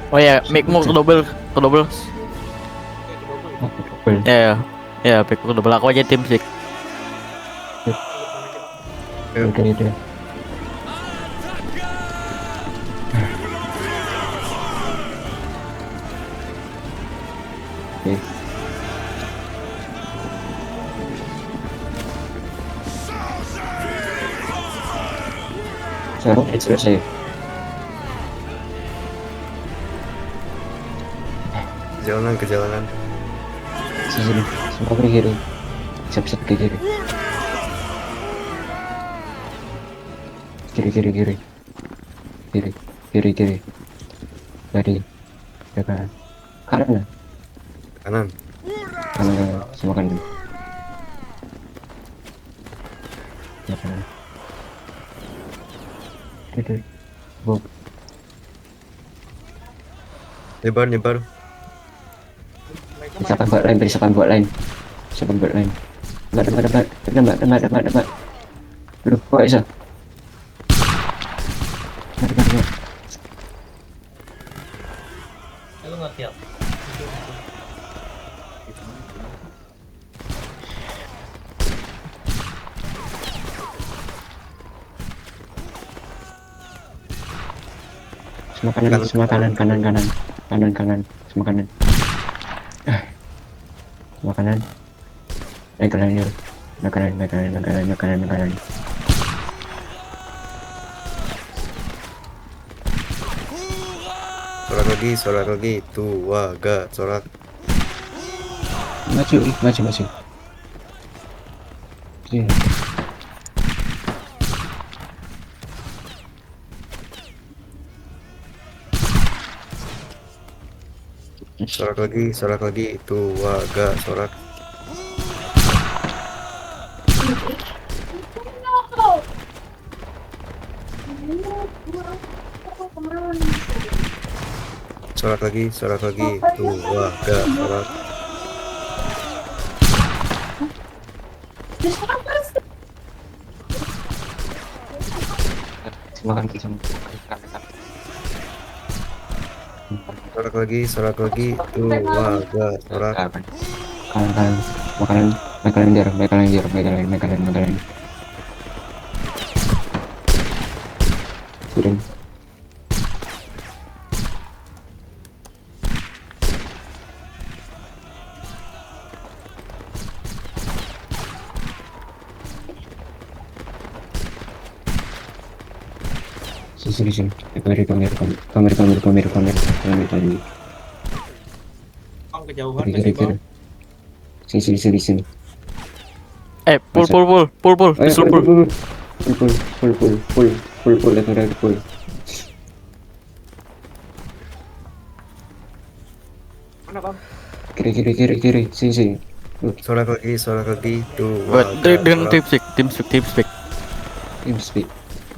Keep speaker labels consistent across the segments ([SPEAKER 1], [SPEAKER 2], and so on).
[SPEAKER 1] Oh ya, mic-mu kedobel, kedobel.
[SPEAKER 2] Double.
[SPEAKER 1] Ya, ya, ya, mic-mu kedobel. Aku aja tim sih.
[SPEAKER 2] Udah, udah. Oke. Sekarang selesai.
[SPEAKER 3] Kejalanan.
[SPEAKER 2] Sini, semua ke kiri. Siap-siap ke kiri. Kiri, kiri, kiri. Kiri, kiri, kiri. Dari ke kanan. Kanan lah.
[SPEAKER 3] Kanan.
[SPEAKER 2] Kanan, kanan. Semua kanan. Ya, kanan. Itu. Bob.
[SPEAKER 3] Nyebar.
[SPEAKER 2] Siapa buat lain? Beri siapa buat lain? Siapa buat lain? Debat. Lu, kok bisa? Debat. Semua kanan, semua kanan. Semua kanan. Semua kanan. Naik kanan dulu. Naik kanan.
[SPEAKER 3] Sorak lagi. Tuwaga, sorak.
[SPEAKER 2] Maju. Sini.
[SPEAKER 3] Sorak lagi. Tuwaga, sorak. Sorak lagi. Tuwaga, sorak.
[SPEAKER 2] Semua kanan.
[SPEAKER 3] Sorak lagi. Tuwaga, sorak.
[SPEAKER 2] Kanan. Makanan dia. Turun. Sini. Kamera tadi.
[SPEAKER 4] Kejauhan
[SPEAKER 2] Kiri. Sini.
[SPEAKER 1] Pull. Pistol pull.
[SPEAKER 2] Full, letter full.
[SPEAKER 4] Mana bang?
[SPEAKER 2] Kiri. Sini.
[SPEAKER 3] Sorak lagi.
[SPEAKER 1] Buat
[SPEAKER 3] Tuwaga,
[SPEAKER 1] dengan
[SPEAKER 3] sorak.
[SPEAKER 1] tim speak.
[SPEAKER 2] Team speed.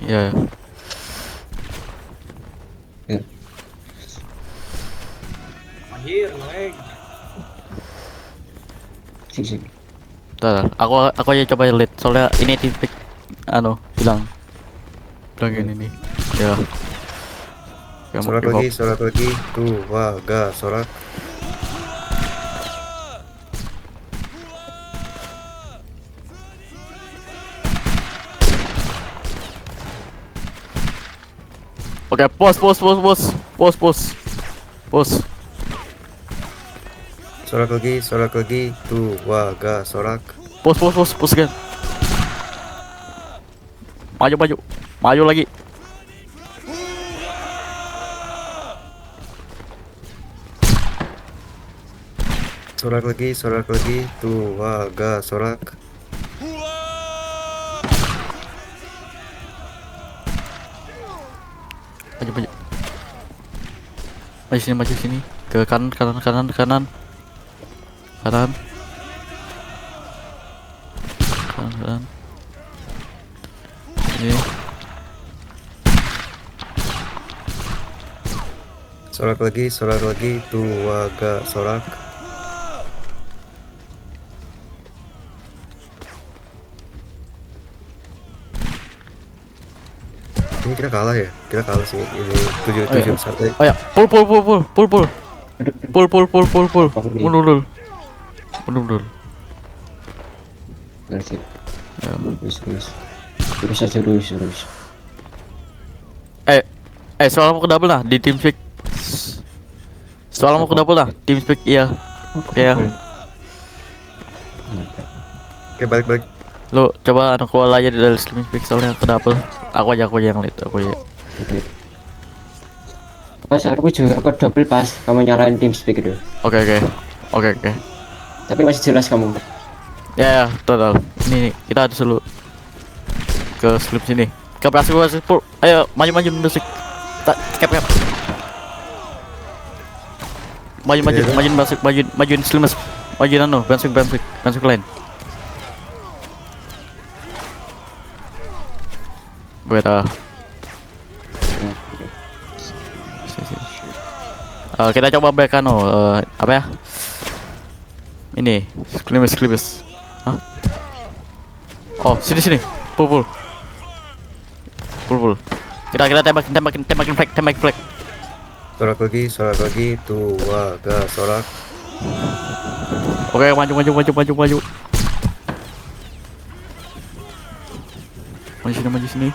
[SPEAKER 1] Ya,
[SPEAKER 2] Ya.
[SPEAKER 4] Anjir, ngelag.
[SPEAKER 2] Sini.
[SPEAKER 1] bentar. Aku aja coba lead. Soalnya ini tim speak. Bilang ini nih. Ya.
[SPEAKER 3] Sorak lagi. Tuwaga, sorak.
[SPEAKER 1] Oke, pos.
[SPEAKER 3] Sorak lagi. Tuwaga, sorak.
[SPEAKER 1] Pos kan. Maju lagi.
[SPEAKER 3] Sorak lagi. Tuwaga, sorak.
[SPEAKER 1] Maju. Maju sini. Ke kanan. Kanan. Ini.
[SPEAKER 3] Sorak lagi. Tuwaga, sorak. Ini Kira kalah ya? Kira kalah sih ini 7
[SPEAKER 1] Oh, iya.
[SPEAKER 3] 7 satu.
[SPEAKER 1] Oh ya, pull. Mundur.
[SPEAKER 2] Ngerti.
[SPEAKER 1] Ya.
[SPEAKER 2] Terus. Terus aja terus.
[SPEAKER 1] Soal mau ke double lah di TeamSpeak. Soal mau ke double lah TeamSpeak, iya. Oke ya.
[SPEAKER 3] Oke, balik.
[SPEAKER 1] Lu coba anu call aja di dalam TeamSpeak soalnya ke double. Aku aja yang lead, aku aja.
[SPEAKER 2] Oke. Pas aku juga aku double pas kamu nyalain TeamSpeak itu.
[SPEAKER 1] Oke.
[SPEAKER 2] Tapi masih jelas kamu.
[SPEAKER 1] Ya, total. Ini kita harus dulu ke slip sini. Kasih pull. Ayo maju musik. Cap. Majuin slimas. Majuin anu, bensik lain. Beta. Kita coba back anu, apa ya? Ini, slimas. Hah? Oh, sini. Pull. Kita tembakin flag.
[SPEAKER 3] Sorak lagi, tuaga sorak.
[SPEAKER 1] Oke, maju. Maju sini.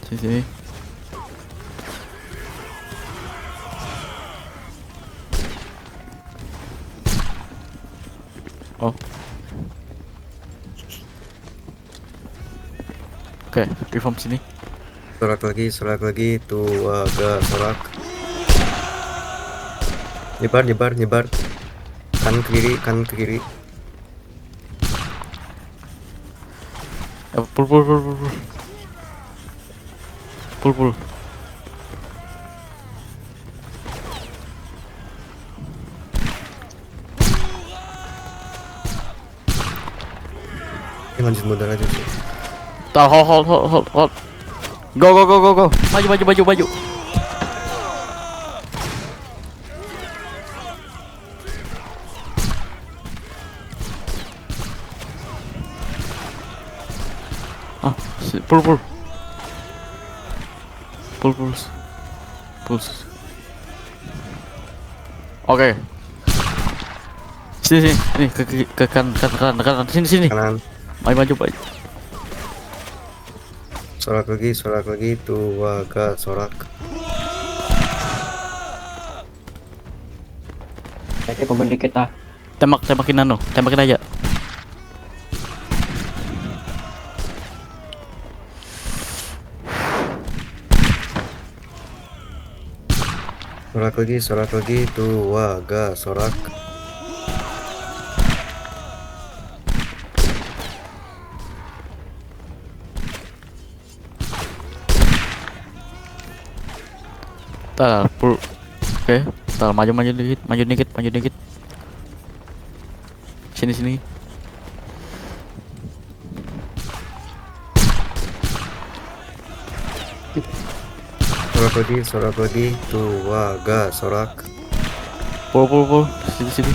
[SPEAKER 1] Sini. Oh. Oke, reform sini.
[SPEAKER 3] Sorak lagi, tuaga sorak. Nyebar. Kanan ke kiri.
[SPEAKER 1] Pull.
[SPEAKER 3] Ini lanjut modal aja sih.
[SPEAKER 1] Hold. Go. Maju. Pull. Oke. Sini. Ke kanan. Sini.
[SPEAKER 3] Kanan.
[SPEAKER 1] Maju.
[SPEAKER 3] Sorak lagi, tuaga sorak.
[SPEAKER 2] Jadi kembali kita.
[SPEAKER 1] Tembakin aja.
[SPEAKER 3] Sorak lagi, tuaga sorak.
[SPEAKER 1] Pull. Oke, maju dikit. Sini.
[SPEAKER 3] Sorak lagi, tuaga sorak.
[SPEAKER 1] Pull. Sini.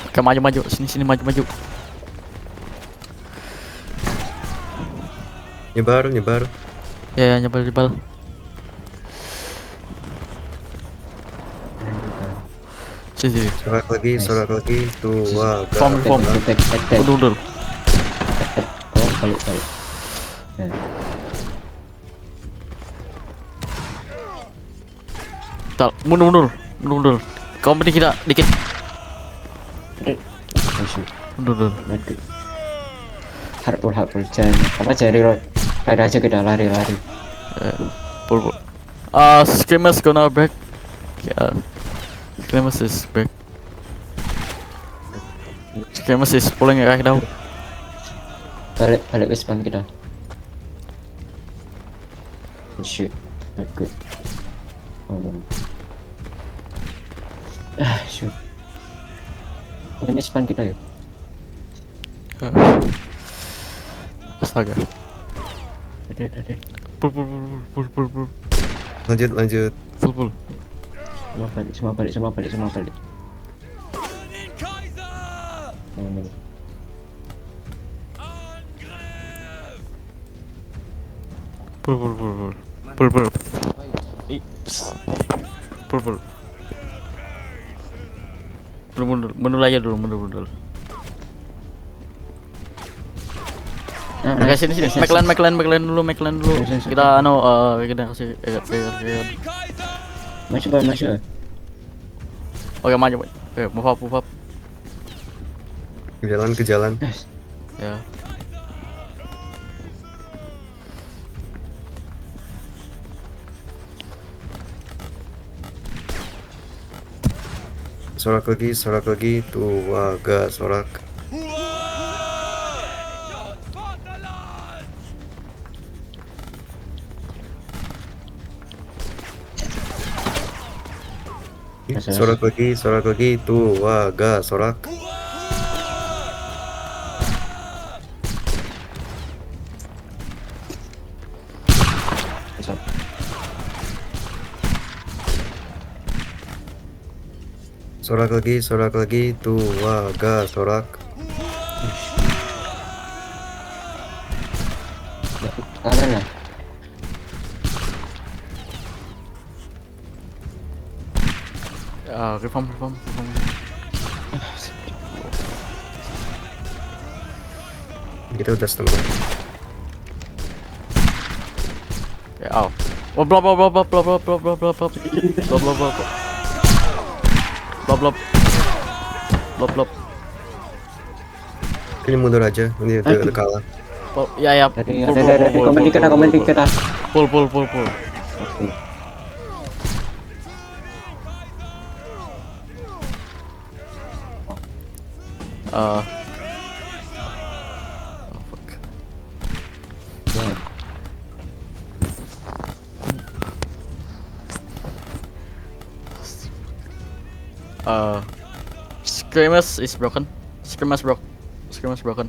[SPEAKER 1] Oke, maju. Sini, maju.
[SPEAKER 3] Nyebar.
[SPEAKER 1] Ya, nyebal. Sini.
[SPEAKER 3] Sorak lagi, tuaga
[SPEAKER 1] Form.
[SPEAKER 2] Attack.
[SPEAKER 1] Mundur.
[SPEAKER 2] Oh, balik.
[SPEAKER 1] Mundur. Kau mending kita dikit.
[SPEAKER 2] Masuk.
[SPEAKER 1] Mundur.
[SPEAKER 2] Mati. Hardball. Jangan cari road. Lari aja kita lari.
[SPEAKER 1] Pull. Screamers gonna back. Yeah. Screamers is back. Screamers is pulling right now.
[SPEAKER 2] Balik ke spawn kita. Shoot. Not good. Shoot. Ini spawn kita yuk.
[SPEAKER 1] Astaga.
[SPEAKER 2] Ada.
[SPEAKER 1] Pull.
[SPEAKER 3] Lanjut, lanjut.
[SPEAKER 1] Full full.
[SPEAKER 2] Semua balik, semua balik, semua balik, semua balik. Ini.
[SPEAKER 1] Full full full full. Full full. Ih. Full full. Mundur aja dulu, mundur. Oke, sini. McLaren dulu. Kita kita kasih
[SPEAKER 2] Masuk, Bang, masuk.
[SPEAKER 1] Oke, maju. Move up.
[SPEAKER 3] Ke jalan.
[SPEAKER 2] Yes.
[SPEAKER 1] Ya.
[SPEAKER 3] Sorak lagi, tuwaga, sorak. Sorak lagi, tuwaga, sorak.
[SPEAKER 2] Masuk.
[SPEAKER 3] Sorak lagi, tuwaga, sorak.
[SPEAKER 2] Kanan lah.
[SPEAKER 1] Reform.
[SPEAKER 3] Kita udah setengah.
[SPEAKER 1] Ya, aw. Oh, blop. Blop.
[SPEAKER 3] Ini mundur aja, ini udah kalah.
[SPEAKER 1] Ya.
[SPEAKER 2] Dari komen kita.
[SPEAKER 1] Pull.
[SPEAKER 2] Oke.
[SPEAKER 1] Oh, fuck. Screamers is broken. Screamers broken.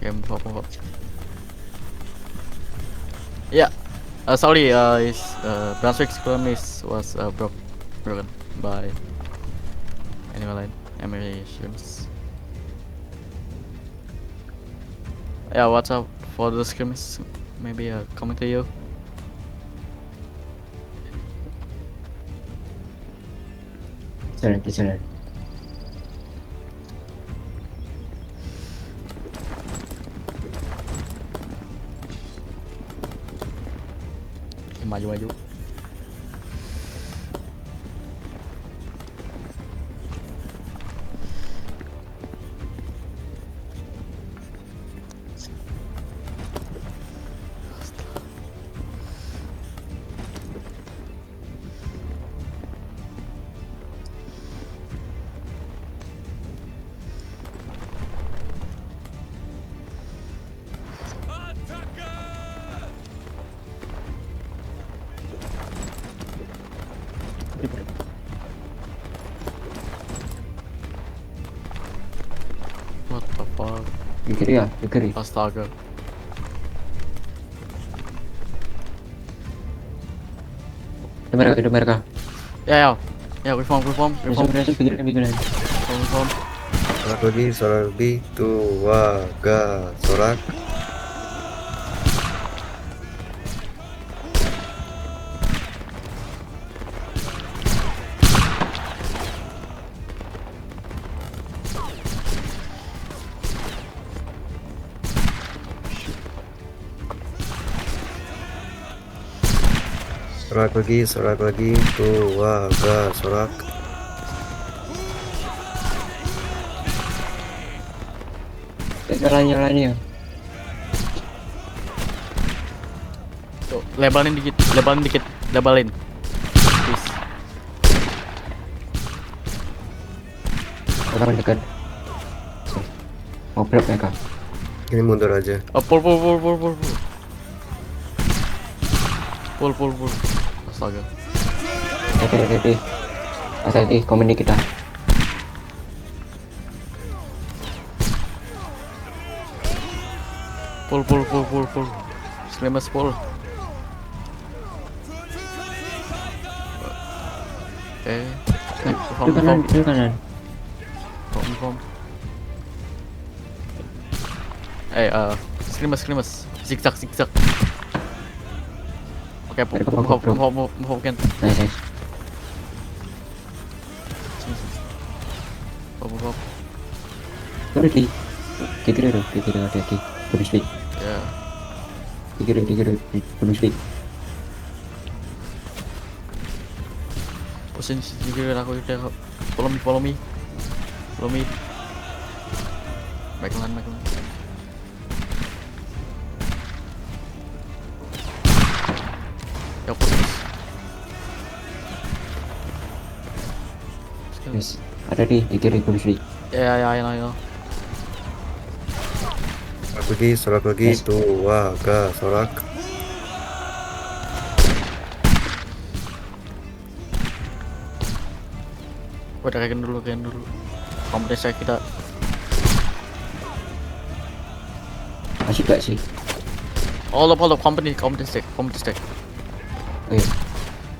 [SPEAKER 1] Game pop. Yeah. Sorry. Is Brunswick Screamers was broken by enemy streams. Yeah, what's up for the scrims? Maybe coming to you.
[SPEAKER 2] Jalan.
[SPEAKER 1] Maju. What the fuck?
[SPEAKER 2] Di kiri.
[SPEAKER 1] Astaga.
[SPEAKER 2] Itu mereka.
[SPEAKER 1] Ya, reform.
[SPEAKER 2] Masuk, pikiran.
[SPEAKER 1] Reform.
[SPEAKER 3] Sorak lagi, tuwaga, sorak. Sorak lagi, tuwaga, sorak.
[SPEAKER 2] Jalannya.
[SPEAKER 1] Tuh, lebalin dikit. Please.
[SPEAKER 2] Orang dekat. Ngobrol mereka.
[SPEAKER 3] Ini mundur aja.
[SPEAKER 1] Pull. Pull. Astaga.
[SPEAKER 2] Hati. Hati, komen di kita.
[SPEAKER 1] Pull. Skirmish full. Oke.
[SPEAKER 2] Itu kanan, itu kanan.
[SPEAKER 1] Form. Skirmish. Zigzag. Oke, move again.
[SPEAKER 2] Nice.
[SPEAKER 1] Move.
[SPEAKER 2] Udah di kiri ada di bonus league.
[SPEAKER 1] Ya.
[SPEAKER 2] Di kiri bonus league.
[SPEAKER 1] Posisi kiri aku udah follow me. Backland. Ya posisi.
[SPEAKER 2] Yes. Ada di kiri bonus league.
[SPEAKER 1] Ya, I know.
[SPEAKER 3] sorak lagi,
[SPEAKER 2] Yes.
[SPEAKER 3] tuh, wah, ga, sorak.
[SPEAKER 1] Udah kayak dulu. Kompres kita.
[SPEAKER 2] Masih gak sih?
[SPEAKER 1] All of company stack.
[SPEAKER 2] Oh iya.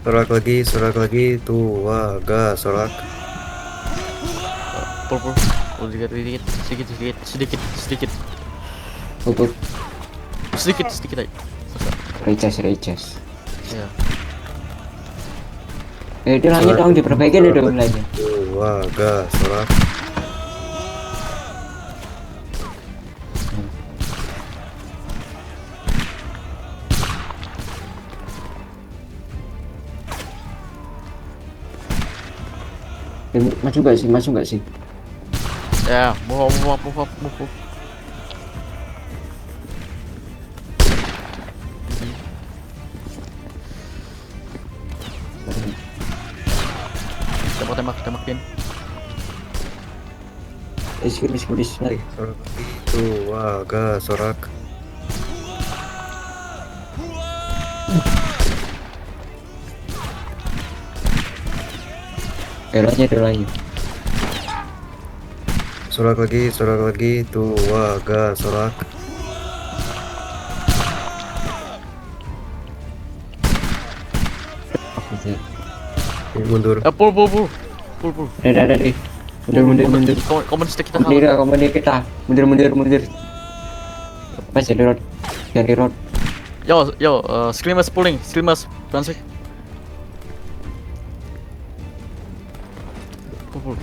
[SPEAKER 3] Sorak lagi, tuh, wah, ga, sorak.
[SPEAKER 1] Pull. Sedikit.
[SPEAKER 2] Untuk
[SPEAKER 1] Sedikit aja.
[SPEAKER 2] recharge.
[SPEAKER 1] Ya.
[SPEAKER 2] Itu langit dong diperbaiki dong lagi.
[SPEAKER 3] Tuh, wah, ga, sorak.
[SPEAKER 2] Masuk gak sih?
[SPEAKER 1] Ya, move. Tembakin.
[SPEAKER 2] Skirmish. Mari.
[SPEAKER 3] Sorak lagi, tuh, wah, ga, sorak.
[SPEAKER 2] Delanya.
[SPEAKER 3] Sorak lagi, tuh, wah, ga, sorak. Ini mundur.
[SPEAKER 1] Pull.
[SPEAKER 2] Ada deh. Mundur.
[SPEAKER 1] Common stack kita kalah.
[SPEAKER 2] Komandir kita. Mundur. Pas jadi road.
[SPEAKER 1] Yo, Skirmish pulling. Transik. Pull.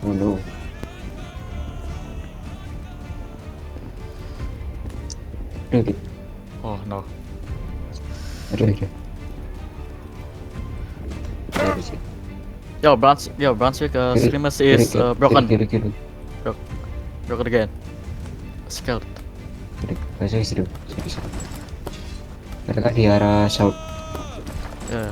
[SPEAKER 2] Oh no. Ada.
[SPEAKER 1] Oh no.
[SPEAKER 2] Ada sih.
[SPEAKER 1] Yo, Brunswick, Skirmish is broken.
[SPEAKER 2] Kiri.
[SPEAKER 1] Broken again. Scout.
[SPEAKER 2] Saya sudah. Mereka di arah south.
[SPEAKER 1] Ya.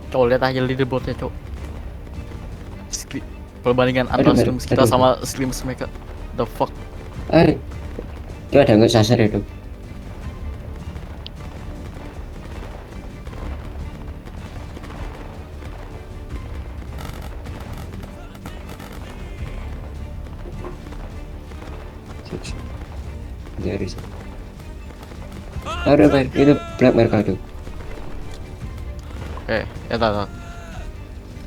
[SPEAKER 1] Cok, lihat aja leaderboardnya, cok. Perbandingan antara
[SPEAKER 2] Aduh,
[SPEAKER 1] Skirmish kita
[SPEAKER 2] aduh.
[SPEAKER 1] sama Skirmish mereka. The fuck.
[SPEAKER 2] Itu ada nggak sasar itu? Dari sih. Ada apa? Itu Black Mercado.
[SPEAKER 1] Oke, ya tahu.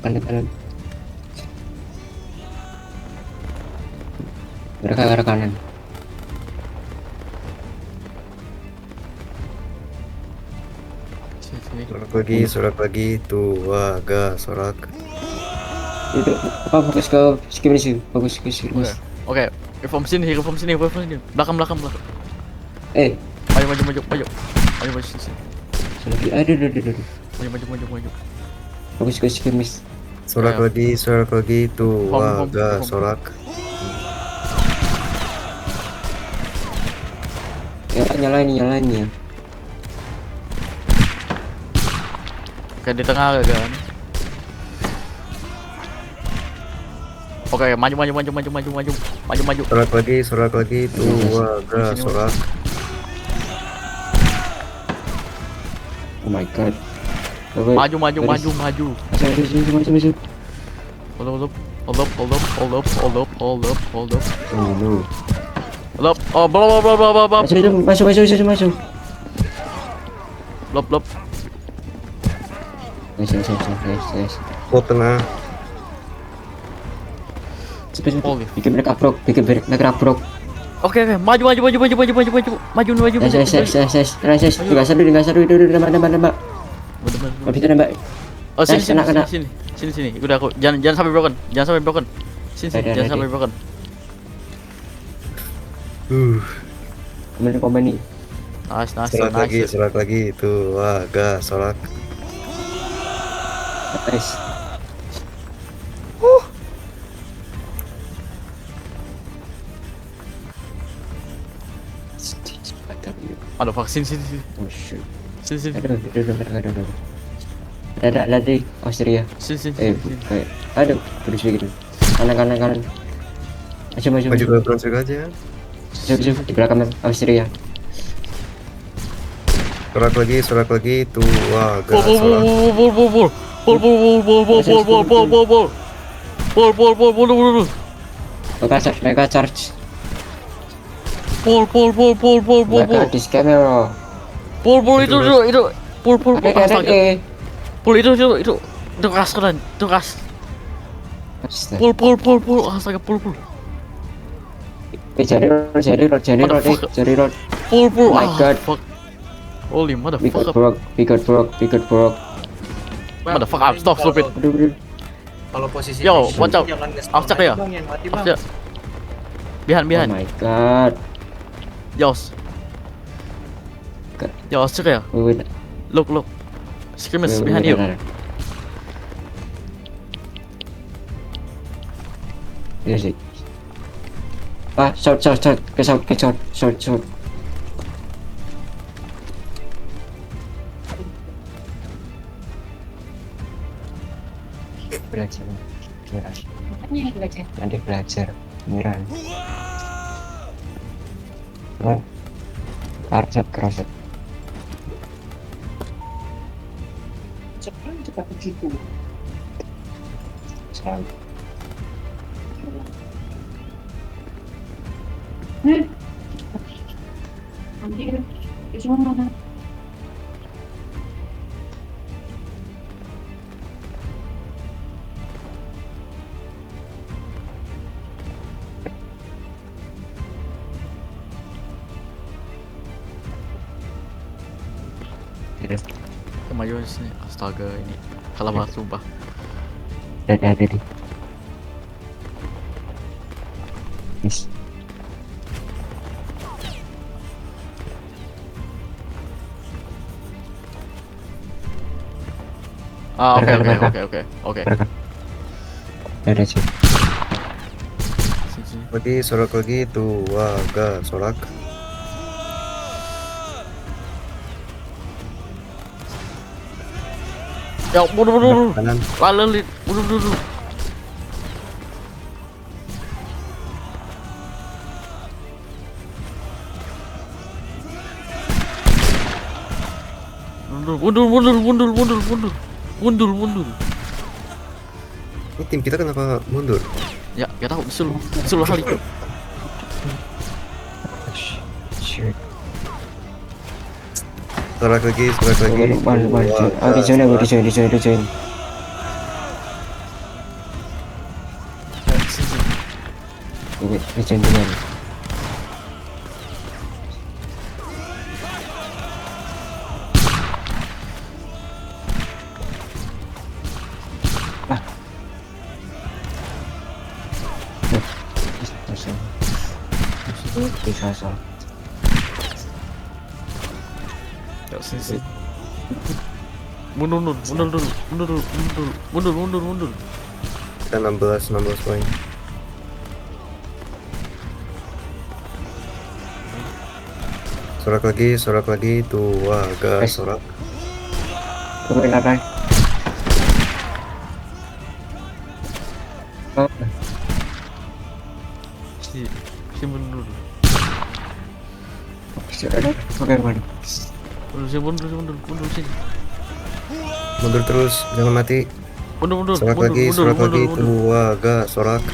[SPEAKER 2] Kanan. Mereka ke arah kanan.
[SPEAKER 1] Sini.
[SPEAKER 3] Sorak lagi, tuh, wah, ga, sorak.
[SPEAKER 2] Itu apa fokus ke skirmish? Fokus ke skirmish.
[SPEAKER 1] Oke. Reform sini. Belakang.
[SPEAKER 2] Maju.
[SPEAKER 1] Maju sini.
[SPEAKER 2] Aduh.
[SPEAKER 1] Maju.
[SPEAKER 2] Fokus ke skirmish.
[SPEAKER 3] Sorak lagi, tuh,
[SPEAKER 1] Home,
[SPEAKER 3] waga,
[SPEAKER 1] home.
[SPEAKER 3] sorak.
[SPEAKER 2] Ya, nyalain ya.
[SPEAKER 1] Kayak di tengah kan. Oke, maju.
[SPEAKER 3] Sorak lagi, tuh, waga,
[SPEAKER 1] Sini,
[SPEAKER 3] sorak.
[SPEAKER 2] Oh my god.
[SPEAKER 1] Maju.
[SPEAKER 2] Maju.
[SPEAKER 1] Hold up.
[SPEAKER 2] Oh no.
[SPEAKER 1] Hold up. Oh, blah.
[SPEAKER 2] Masuk.
[SPEAKER 1] Blop.
[SPEAKER 2] Nice.
[SPEAKER 3] Plot tengah.
[SPEAKER 1] Holy.
[SPEAKER 2] Bikin mereka abrok.
[SPEAKER 1] Oke. Maju.
[SPEAKER 2] Yes. Tinggal satu, nembak. Habis itu nembak.
[SPEAKER 1] Oh, sini.
[SPEAKER 2] Kena.
[SPEAKER 1] Sini. Udah aku. Jangan sampai broken. Sini.
[SPEAKER 2] Ada.
[SPEAKER 1] Jangan sampai broken.
[SPEAKER 2] Komen nih.
[SPEAKER 1] Nice.
[SPEAKER 3] Sorak lagi, tuh, waga, sorak.
[SPEAKER 2] Nice.
[SPEAKER 1] Aduh, vaksin sini.
[SPEAKER 2] Oh shoot.
[SPEAKER 1] Sini.
[SPEAKER 2] Ada lagi Austria.
[SPEAKER 1] Sini.
[SPEAKER 2] Aduh, terus sedikit. Kanan. Maju.
[SPEAKER 3] Maju ke Brunswick aja.
[SPEAKER 2] Jauh di belakang Austria.
[SPEAKER 3] Sorak lagi, tuh, waga,
[SPEAKER 1] Bol.
[SPEAKER 3] sorak.
[SPEAKER 2] Mereka charge.
[SPEAKER 1] Bol.
[SPEAKER 2] Mereka di camera.
[SPEAKER 1] Pol itu. Pol. Astaga.
[SPEAKER 2] Ada.
[SPEAKER 1] Pol itu keras keren. Itu keras. Pol. Astaga, pol.
[SPEAKER 2] Jadi road.
[SPEAKER 1] Pol.
[SPEAKER 2] Oh my god.
[SPEAKER 1] Fuck. Holy motherfucker.
[SPEAKER 2] We got broke.
[SPEAKER 1] Motherfucker, I'm stop stupid.
[SPEAKER 2] Aduh.
[SPEAKER 4] Kalau posisi
[SPEAKER 1] Yo,
[SPEAKER 4] issue,
[SPEAKER 1] watch out.
[SPEAKER 4] jangan nge-spawn
[SPEAKER 1] After
[SPEAKER 4] aja,
[SPEAKER 1] ya?
[SPEAKER 4] Bang, yang mati, Bang.
[SPEAKER 1] After. Behind.
[SPEAKER 2] Oh my god.
[SPEAKER 1] Yos. Check ya.
[SPEAKER 2] Wait.
[SPEAKER 1] Look. Screamers behind you.
[SPEAKER 2] Yes. Short. Get short. Belajar. Nanti belajar. Beneran. Kerasat. Cepat begitu. Selalu.
[SPEAKER 1] Kemajuan sini. Astaga, ini kalah banget sumpah.
[SPEAKER 2] Ada di. Yes.
[SPEAKER 1] Oke.
[SPEAKER 2] Ada sih.
[SPEAKER 1] Sini.
[SPEAKER 3] Sorak lagi, tuh, waga, sorak.
[SPEAKER 1] Ya, mundur.
[SPEAKER 3] Kanan.
[SPEAKER 1] Lalu, mundur. Mundur.
[SPEAKER 3] Ini tim kita kenapa mundur?
[SPEAKER 1] Ya, gak tahu. Disuruh kali.
[SPEAKER 2] Shoot.
[SPEAKER 3] Sorak lagi.
[SPEAKER 2] Di join. Di join duluan. Bisa.
[SPEAKER 1] Ya, sini. Mundur dulu.
[SPEAKER 3] Dan 16 poin. Sorak lagi, tua, gas, sorak.
[SPEAKER 2] Turunin apa? Oh,
[SPEAKER 1] Si mundur.
[SPEAKER 2] sudah. Oke, mana?
[SPEAKER 1] Mundur sini.
[SPEAKER 3] Mundur terus, jangan mati.
[SPEAKER 1] Mundur.
[SPEAKER 3] Sorak lagi, tua, gas, sorak.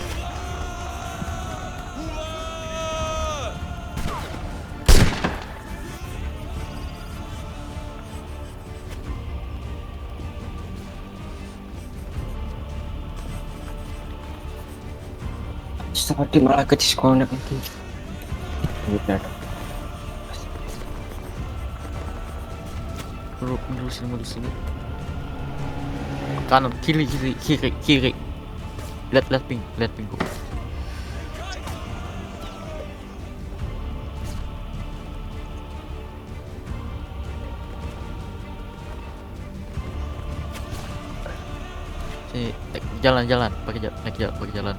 [SPEAKER 2] Seperti malah ke disconnect itu. Udah.
[SPEAKER 1] Mundur sini. Kanan, kiri. Lihat ping gua. Sini, jalan, pakai jalan.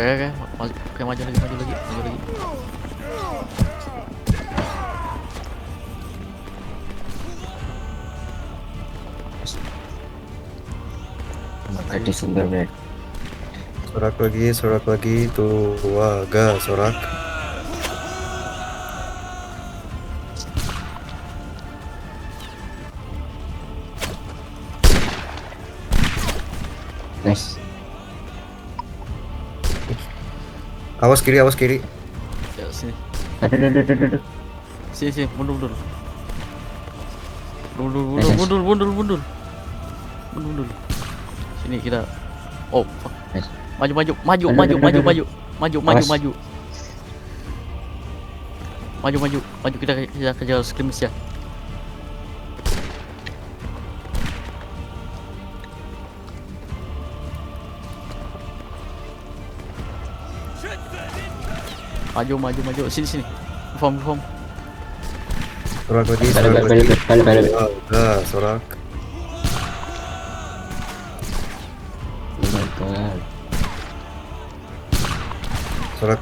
[SPEAKER 1] Oke, maju lagi.
[SPEAKER 2] Tadi sebenarnya.
[SPEAKER 3] Sorak lagi, tua, gas, sorak.
[SPEAKER 2] Nice.
[SPEAKER 3] Awas kiri.
[SPEAKER 1] Ya, sini.
[SPEAKER 2] Aduh.
[SPEAKER 1] Sini, mundur. Mundur. Sini kita. Oh, fuck.
[SPEAKER 2] Nice.
[SPEAKER 1] Maju. Maju, kita kejar skirmish ya. Maju. Sini. Form.
[SPEAKER 3] Sorak lagi,
[SPEAKER 2] Balik.
[SPEAKER 3] tua, gas, sorak. Sorak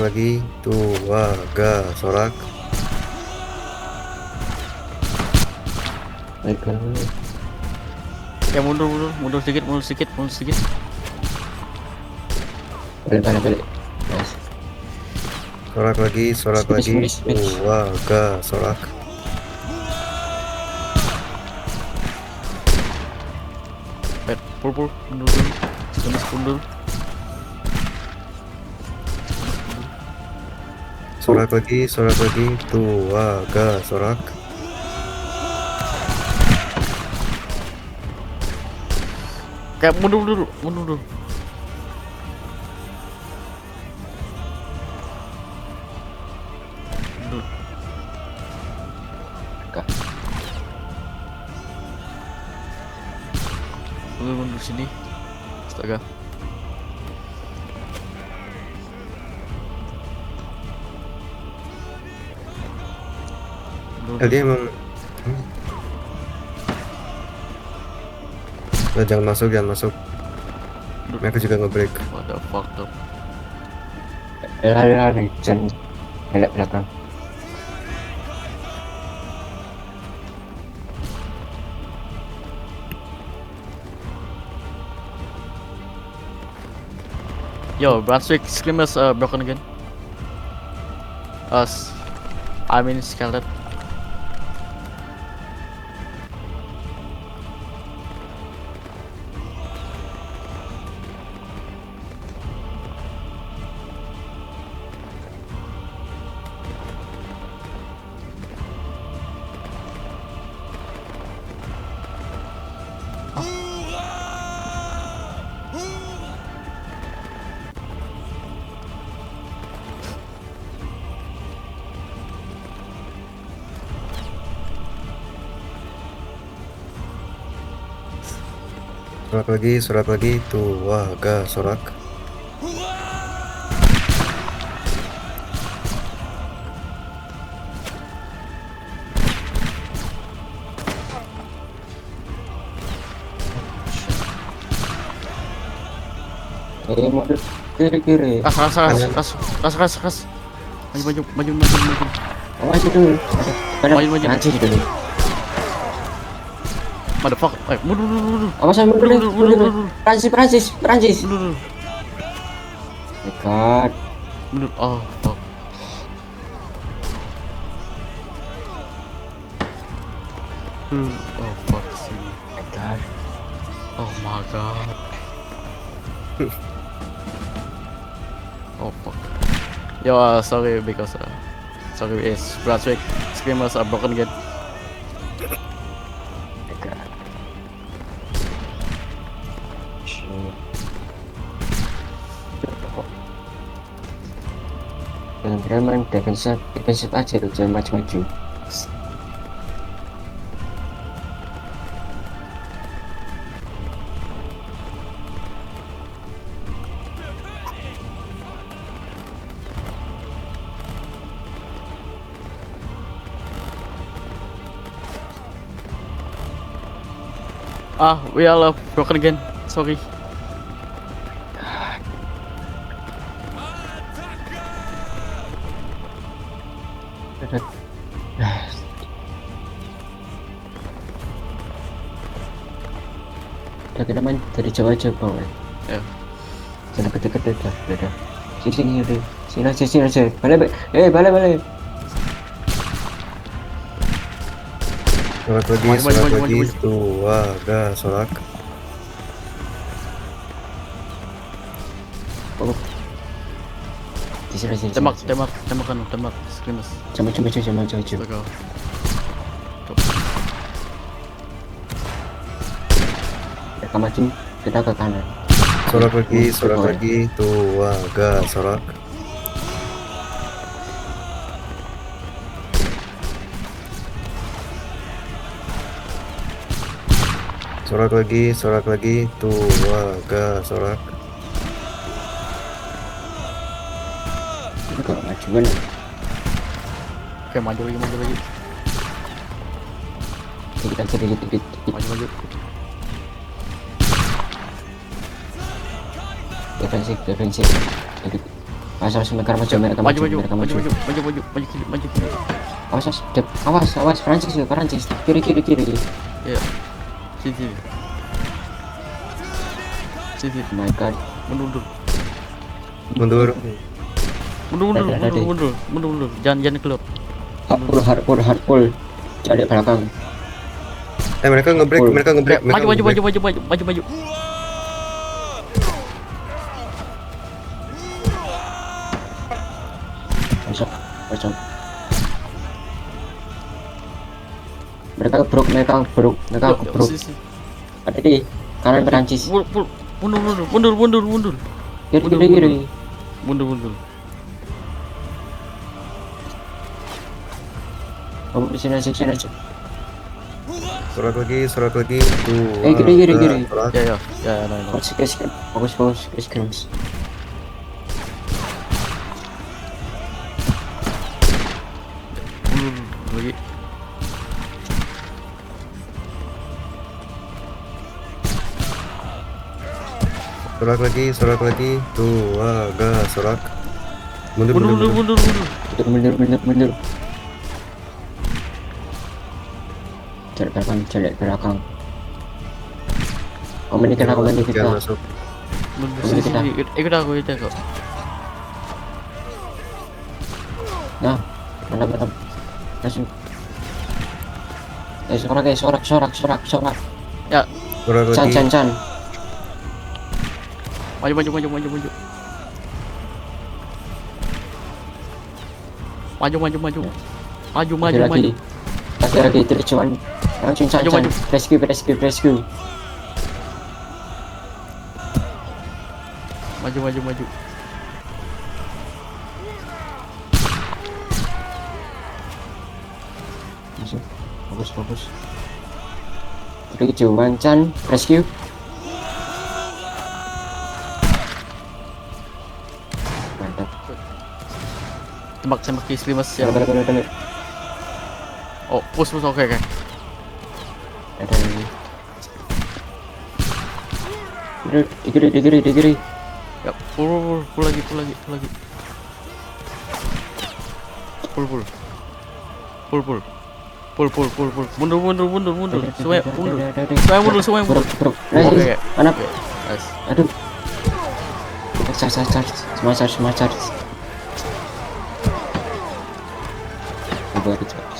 [SPEAKER 3] lagi, tua, gas, sorak.
[SPEAKER 2] Balik.
[SPEAKER 1] Ya mundur sedikit.
[SPEAKER 2] Balik. Nice.
[SPEAKER 3] Sorak lagi,
[SPEAKER 2] Spinach.
[SPEAKER 3] tua, gas, sorak.
[SPEAKER 1] Pul, mundur dulu. Skirmish mundur.
[SPEAKER 3] Sorak lagi, tua, gas, sorak.
[SPEAKER 1] Kayak mundur dulu. Mundur.
[SPEAKER 2] Kak.
[SPEAKER 1] Mundur sini. Astaga.
[SPEAKER 3] Dia emang Nah, jangan masuk. Mereka juga nge-break.
[SPEAKER 1] What the fuck tuh.
[SPEAKER 2] Lari. Jangan belak belakang.
[SPEAKER 1] Yo, Brunswick skirmish broken again. I mean skeleton.
[SPEAKER 3] Sorak lagi, tua, gas, sorak.
[SPEAKER 2] Mundur. Kiri.
[SPEAKER 1] Kas. Maju.
[SPEAKER 2] Awas itu.
[SPEAKER 1] Maju.
[SPEAKER 2] Prancis dulu.
[SPEAKER 1] Motherfucker. Mundur.
[SPEAKER 2] Awas mundur. Prancis.
[SPEAKER 1] Mundur.
[SPEAKER 2] My God.
[SPEAKER 1] Mundur. Oh, fuck. Oh, fuck sih.
[SPEAKER 2] My God.
[SPEAKER 1] Oh my god. Oh fuck. Yo, sorry because it's Brunswick. Screamers are broken again.
[SPEAKER 2] My God. Shit. Yang kira defensif aja tuh, jangan maju-maju.
[SPEAKER 1] We all broken again. Sorry.
[SPEAKER 2] Udah kita main dari jauh aja bang.
[SPEAKER 1] Ya.
[SPEAKER 2] Jangan deket-deket udah. Sini udah. Sini aja. Balik.
[SPEAKER 3] Sorak lagi, tua, gas, sorak.
[SPEAKER 2] Di sini.
[SPEAKER 1] Tembak. Screamers.
[SPEAKER 2] Coba.
[SPEAKER 1] Go.
[SPEAKER 2] Kita maju, kita ke kanan.
[SPEAKER 3] Sorak lagi, tua, gas, sorak. Sorak lagi, tua, gas, sorak.
[SPEAKER 2] Ini kalau maju mana?
[SPEAKER 1] Oke, maju lagi.
[SPEAKER 2] Kita dikit.
[SPEAKER 1] Maju.
[SPEAKER 2] Defensif. Dikit. Awas mereka maju.
[SPEAKER 1] Maju.
[SPEAKER 2] Awas Prancis. Kiri.
[SPEAKER 1] Ya. Sini.
[SPEAKER 2] Oh my God.
[SPEAKER 3] Mundur.
[SPEAKER 1] Mundur. Jangan keluar.
[SPEAKER 2] Hardpull. Cari belakang.
[SPEAKER 3] Mereka ngebreak.
[SPEAKER 1] Maju.
[SPEAKER 2] Masuk. Mereka kebruk.
[SPEAKER 1] Sisi.
[SPEAKER 2] Ada di kanan Perancis.
[SPEAKER 1] Mundur.
[SPEAKER 2] Kiri.
[SPEAKER 1] Mundur.
[SPEAKER 2] Kamu di sini aja.
[SPEAKER 3] Sorak lagi, tua.
[SPEAKER 2] Kiri.
[SPEAKER 3] Sorak.
[SPEAKER 1] Ya, no.
[SPEAKER 2] Bagus. Kiri.
[SPEAKER 1] Lagi.
[SPEAKER 3] Sorak lagi, tua, gas, sorak. Mundur.
[SPEAKER 2] Mundur. Cari belakang. Kamu ini kena
[SPEAKER 3] Jangan
[SPEAKER 2] kita.
[SPEAKER 3] masuk.
[SPEAKER 1] Mundur
[SPEAKER 2] Mundur
[SPEAKER 1] sini.
[SPEAKER 2] kita.
[SPEAKER 1] Ikut aku kok.
[SPEAKER 2] Nah, mantap. Langsung. Sorak.
[SPEAKER 1] Ya,
[SPEAKER 3] Sorak lagi.
[SPEAKER 2] Can.
[SPEAKER 1] maju. Maju.
[SPEAKER 2] Lagi tercuan. Langsung Can.
[SPEAKER 1] Maju.
[SPEAKER 2] Rescue.
[SPEAKER 1] Maju.
[SPEAKER 2] Langsung. Bagus. Lagi cuman Can. Rescue. Mantap.
[SPEAKER 1] Tembak ke Screamers ya.
[SPEAKER 2] Balik.
[SPEAKER 1] Oh, push oke.
[SPEAKER 2] Ada lagi. Di kiri.
[SPEAKER 1] Ya, pull lagi, pull lagi, pull lagi. Pull, pull. Pull, pull. Pull. Mundur. Semuanya mundur. Semuanya mundur.
[SPEAKER 2] Bro,
[SPEAKER 1] Oke.
[SPEAKER 2] anak.
[SPEAKER 1] Oke. Nice.
[SPEAKER 2] Aduh. Charge. Semua charge. Baru charge.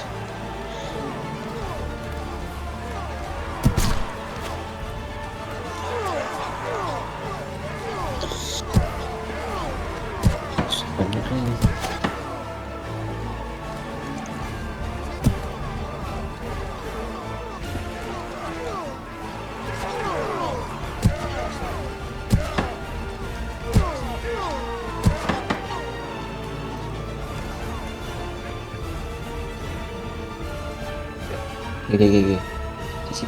[SPEAKER 2] Sebenarnya Oke. Sisi.